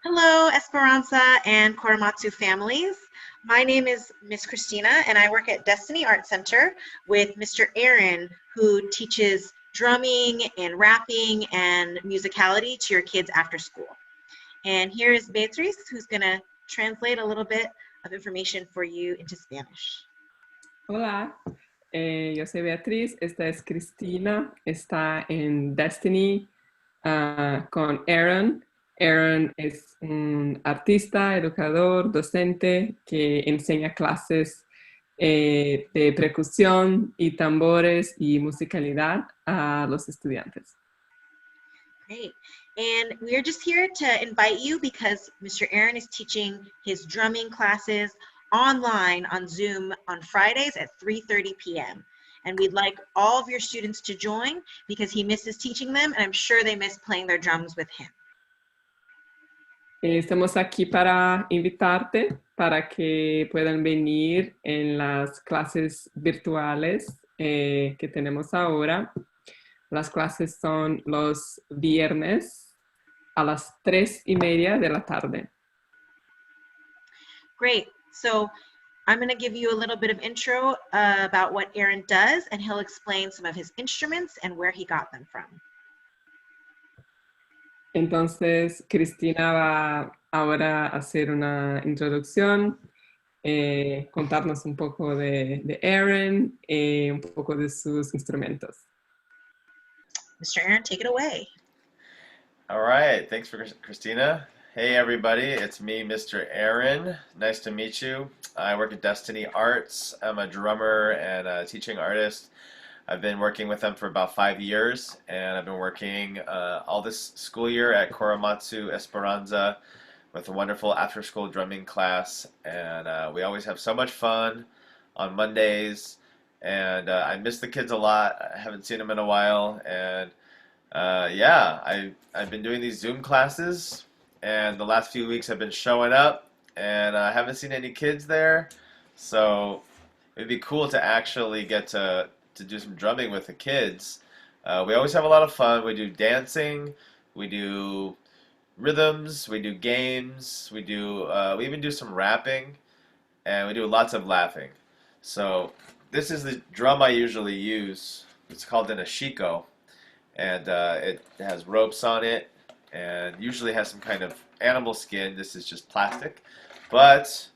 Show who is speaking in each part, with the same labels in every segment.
Speaker 1: Hello, Esperanza and Korematsu families. My name is Miss Christina, and I work at Destiny Art Center with Mr. Aaron, who teaches drumming and rapping and musicality to your kids after school. And here is Beatriz, who's going to translate a little bit of information for you into Spanish.
Speaker 2: Hola, yo soy Beatriz, esta es Cristina, está en Destiny con Aaron. Aaron es un artista, educador, docente que enseña clases de percusión y tambores y musicalidad a los estudiantes.
Speaker 1: Great. And we're just here to invite you because Mr. Aaron is teaching his drumming classes online on Zoom on Fridays at 3:30 p.m. And we'd like all of your students to join because he misses teaching them, and I'm sure they miss playing their drums with him.
Speaker 2: Estamos aquí para invitarte para que puedan venir en las clases virtuales que tenemos ahora. Las clases son los viernes a las 3:30 de la tarde.
Speaker 1: Great. So I'm going to give you a little bit of intro about what Aaron does, and he'll explain some of his instruments and where he got them from.
Speaker 2: Entonces, Cristina va ahora a hacer una introducción, contarnos un poco de Aaron y un poco de sus instrumentos.
Speaker 1: Mr. Aaron, take it away.
Speaker 3: All right, thanks for Christina. Hey everybody, it's me, Mr. Aaron. Nice to meet you. I work at Destiny Arts. I'm a drummer and a teaching artist. I've been working with them for about 5 years, and I've been working all this school year at Korematsu Esperanza with a wonderful after-school drumming class, and we always have so much fun on Mondays, and I miss the kids a lot. I haven't seen them in a while, and yeah, I've been doing these Zoom classes, and the last few weeks I've been showing up, and I haven't seen any kids there, so it'd be cool to actually get to do some drumming with the kids. We always have a lot of fun. We do dancing, we do rhythms, we do games, we even do some rapping, and we do lots of laughing. So this is the drum I usually use. It's called an ashiko, and it has ropes on it, and usually has some kind of animal skin. This is just plastic, but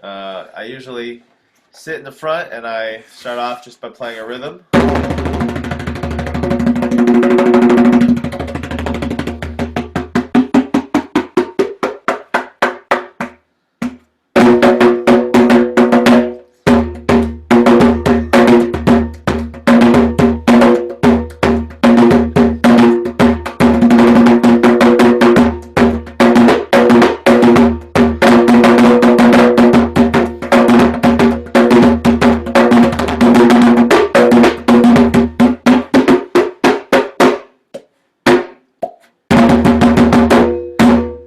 Speaker 3: I usually sit in the front and I start off just by playing a rhythm.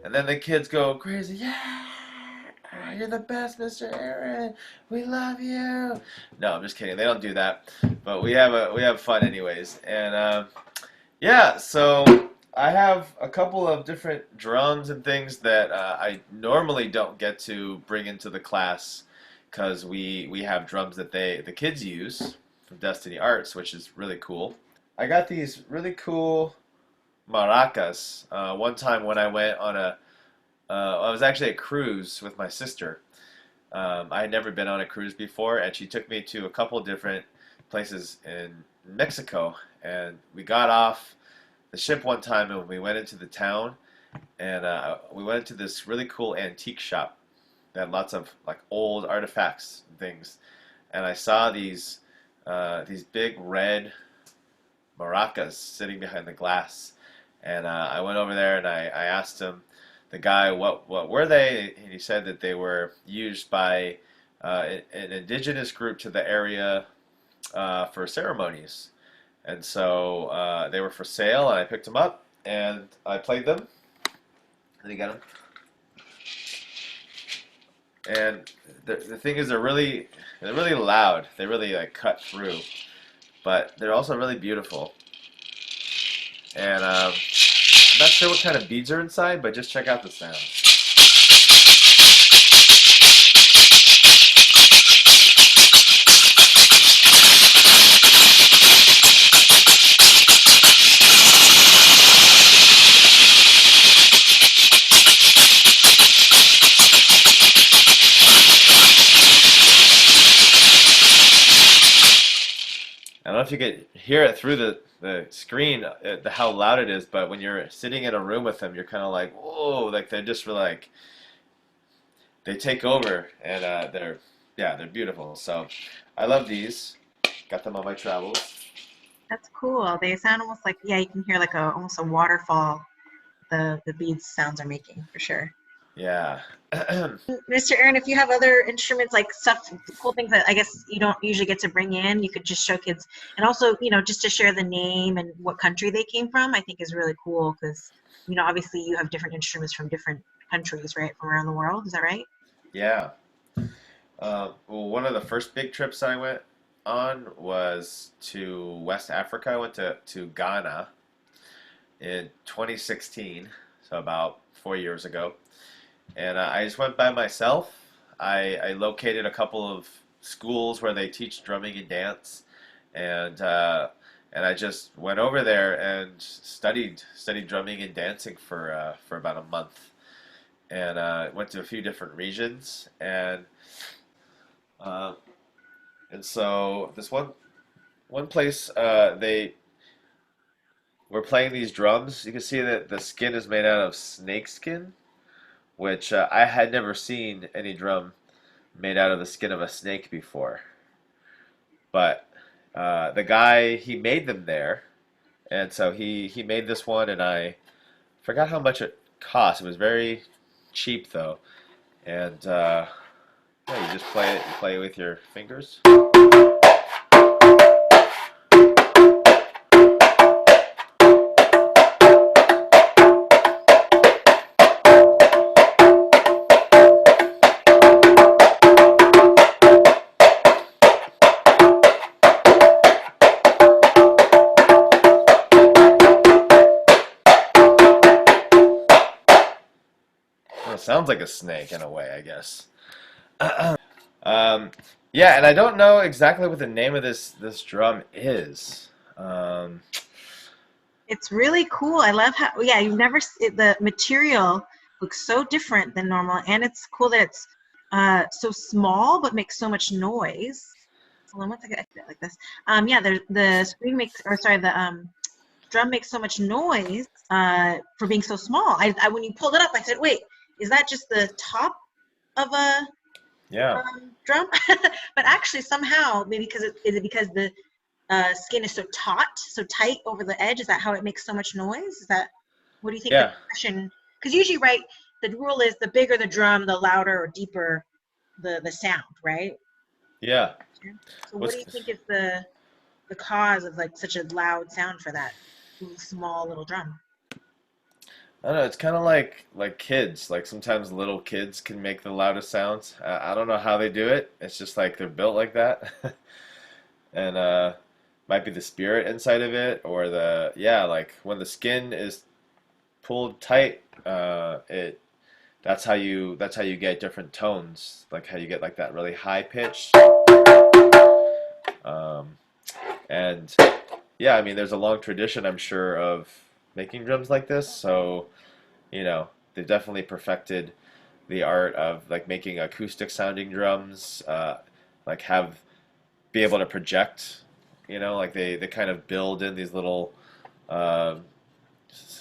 Speaker 3: And then the kids go crazy, yeah, you're the best, Mr. Aaron. We love you. No, I'm just kidding. They don't do that, but we have fun anyways. And yeah, so I have a couple of different drums and things that I normally don't get to bring into the class because we have drums that the kids use from Destiny Arts, which is really cool. I got these really cool maracas. One time when I went on I was actually a cruise with my sister. I had never been on a cruise before, and she took me to a couple different places in Mexico. And we got off the ship one time, and we went into the town, and we went into this really cool antique shop that had lots of like old artifacts and things. And I saw these big red maracas sitting behind the glass. And I went over there and I asked him, the guy, what were they? And he said that they were used by an indigenous group to the area for ceremonies. And so they were for sale, and I picked them up and I played them. And you got them. And the thing is, they're really loud. They really like cut through, but they're also really beautiful. And I'm not sure what kind of beads are inside, but just check out the sound. know if you could hear it through the screen, how loud it is, but when you're sitting in a room with them, you're kind of like, whoa, like they're just like, they take over, and they're beautiful. So I love these. Got them on my travels.
Speaker 1: That's cool. They sound almost like, yeah, you can hear like almost a waterfall. The beads sounds are making for sure.
Speaker 3: Yeah.
Speaker 1: Mr. Aaron, if you have other instruments, like stuff, cool things that I guess you don't usually get to bring in, you could just show kids. And also, just to share the name and what country they came from, I think is really cool because, obviously you have different instruments from different countries, right, from around the world. Is that right?
Speaker 3: Yeah. Well, one of the first big trips I went on was to West Africa. I went to Ghana in 2016, so about 4 years ago. And I just went by myself. I located a couple of schools where they teach drumming and dance, and I just went over there and studied drumming and dancing for about a month, and went to a few different regions, uh, and so this one place they were playing these drums. You can see that the skin is made out of snake skin, which I had never seen any drum made out of the skin of a snake before. But the guy, he made them there, and so he made this one, and I forgot how much it cost. It was very cheap though, and yeah, you just play it. You play it with your fingers. Well, it sounds like a snake in a way, I guess. Um, yeah, and I don't know exactly what the name of this drum is. Um,
Speaker 1: It's really cool. I love how, yeah, the material looks so different than normal, and it's cool that it's so small but makes so much noise. Hold on one second, I can do it like this. Yeah, the screen makes, or sorry, the drum makes so much noise for being so small. I when you pulled it up, I said, wait, is that just the top of a
Speaker 3: yeah,
Speaker 1: drum? But actually, somehow, maybe because the skin is so tight over the edge. Is that how it makes so much noise? What do you think the
Speaker 3: yeah,
Speaker 1: compression? Because usually, right, the rule is the bigger the drum, the louder or deeper the sound, right?
Speaker 3: yeah.
Speaker 1: So what
Speaker 3: What's
Speaker 1: do you think is the cause of like such a loud sound for that small little drum?
Speaker 3: I don't know. It's kind of like kids. Like sometimes little kids can make the loudest sounds. I don't know how they do it. It's just like they're built like that, and might be the spirit inside of it, or the yeah, like when the skin is pulled tight, it that's how you get different tones. Like how you get like that really high pitch. Um, and yeah, I mean, there's a long tradition, I'm sure, of making drums like this. So they've definitely perfected the art of like making acoustic sounding drums, like have be able to project, like they kind of build in these little uh,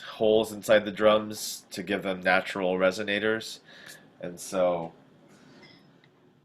Speaker 3: holes inside the drums to give them natural resonators. And so,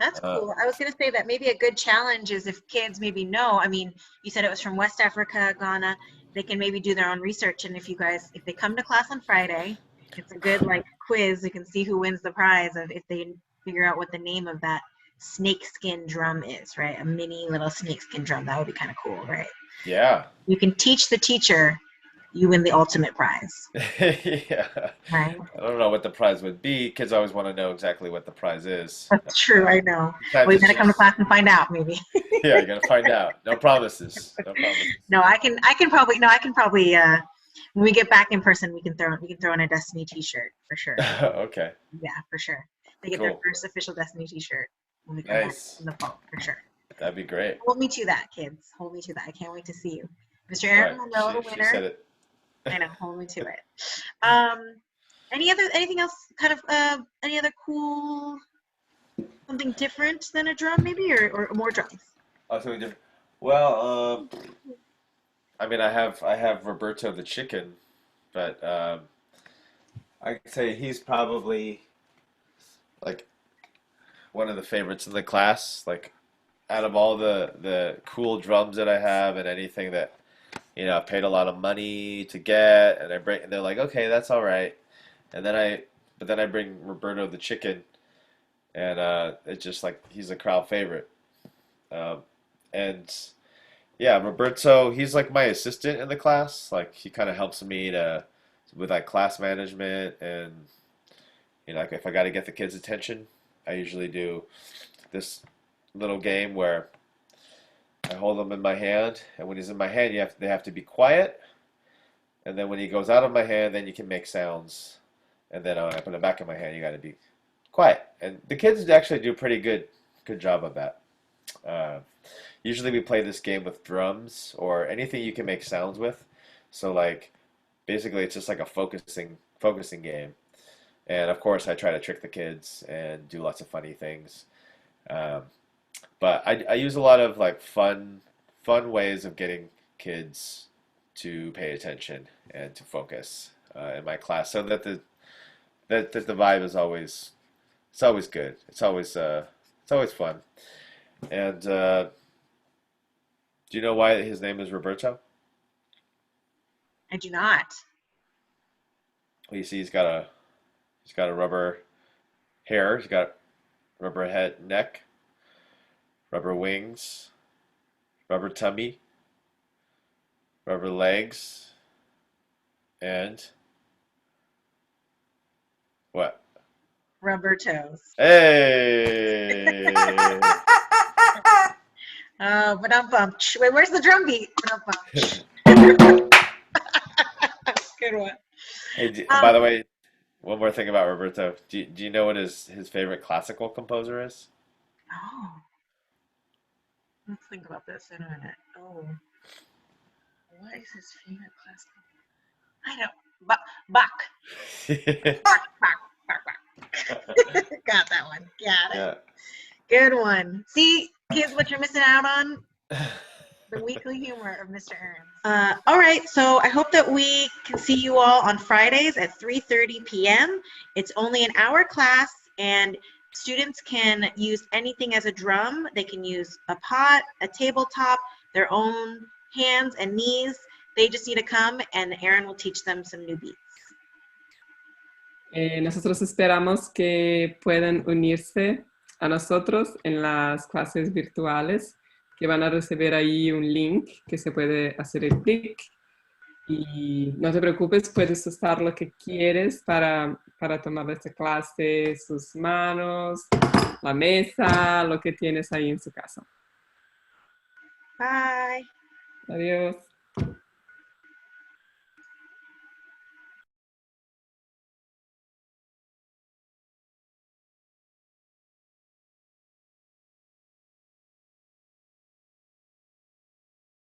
Speaker 1: That's
Speaker 3: uh,
Speaker 1: cool. I was going to say that maybe a good challenge is if kids maybe know. I mean, you said it was from West Africa, Ghana. They can maybe do their own research. And if they come to class on Friday, it's a good like quiz. You can see who wins the prize of if they figure out what the name of that snakeskin drum is, right? A mini little snakeskin drum. That would be kind of cool, right?
Speaker 3: yeah.
Speaker 1: You can teach the teacher, you win the ultimate prize,
Speaker 3: Yeah.
Speaker 1: right?
Speaker 3: I don't know what the prize would be. Kids always want to know exactly what the prize is.
Speaker 1: That's true. I know.
Speaker 3: You can't
Speaker 1: Well, you
Speaker 3: just
Speaker 1: gotta come to
Speaker 3: choose.
Speaker 1: class and find out, maybe.
Speaker 3: Yeah, you're gonna find out. No promises. No promises.
Speaker 1: No, I can probably when we get back in person we can throw in a Destiny t-shirt for sure.
Speaker 3: Okay.
Speaker 1: Yeah, for sure. They get their
Speaker 3: Cool.
Speaker 1: first official Destiny t-shirt when we come back
Speaker 3: Nice.
Speaker 1: in the fall, for sure.
Speaker 3: That'd be great.
Speaker 1: Hold me to that, kids. Hold me to that. I can't wait to see you. Mr.
Speaker 3: All
Speaker 1: Aaron
Speaker 3: right.
Speaker 1: will know the
Speaker 3: She said
Speaker 1: winner.
Speaker 3: it.
Speaker 1: I know, hold me to it. Anything else kind of any other cool something different than a drum maybe or more drums?
Speaker 3: Oh, something different. Well, I mean, I have Roberto the Chicken, but I'd say he's probably like one of the favorites in the class. Like out of all the cool drums that I have and anything that I paid a lot of money to get, and and they're like, okay, that's all right. And then but then I bring Roberto the Chicken, and it's just like he's a crowd favorite. Um, and yeah, Roberto, he's like my assistant in the class. Like he kind of helps me to with like class management, and like if I got to get the kids' attention, I usually do this little game where I hold him in my hand, and when he's in my hand, they have to be quiet, and then when he goes out of my hand, then you can make sounds, and then when I put him back in my hand, you got to be quiet. And the kids actually do a pretty good job of that. Uh, Usually we play this game with drums or anything you can make sounds with. So like basically it's just like a focusing game. And of course I try to trick the kids and do lots of funny things. Um, but I use a lot of like fun ways of getting kids to pay attention and to focus in my class, so that that the vibe is always it's always good. It's always fun. And do you know why his name is Roberto?
Speaker 1: I do not.
Speaker 3: Well, you see, he's got a rubber hair. He's got rubber head, neck, rubber wings, rubber tummy, rubber legs, and what?
Speaker 1: Rubber toes.
Speaker 3: Hey!
Speaker 1: But I'm bumped. Wait, where's the drum beat? But I'm bumped. Good one.
Speaker 3: Hey, by the way, one more thing about Roberto. Do you know what his favorite classical composer is?
Speaker 1: Oh, let's think about this in a minute. Oh, what is his favorite classical? I don't. Bach. Got that one. Got it.
Speaker 3: Yeah.
Speaker 1: Good one. See, kids, what you're missing out on? The weekly humor of Mr. Aaron. All right, so I hope that we can see you all on Fridays at 3:30 p.m. It's only an hour class, and students can use anything as a drum. They can use a pot, a tabletop, their own hands and knees. They just need to come, and Aaron will teach them some new beats.
Speaker 2: Nosotros esperamos que puedan unirse a nosotros en las clases virtuales, que van a recibir ahí un link que se puede hacer el clic. Y no te preocupes, puedes usar lo que quieres para tomar esta clase, sus manos, la mesa, lo que tienes ahí en su casa.
Speaker 1: Bye.
Speaker 2: Adiós.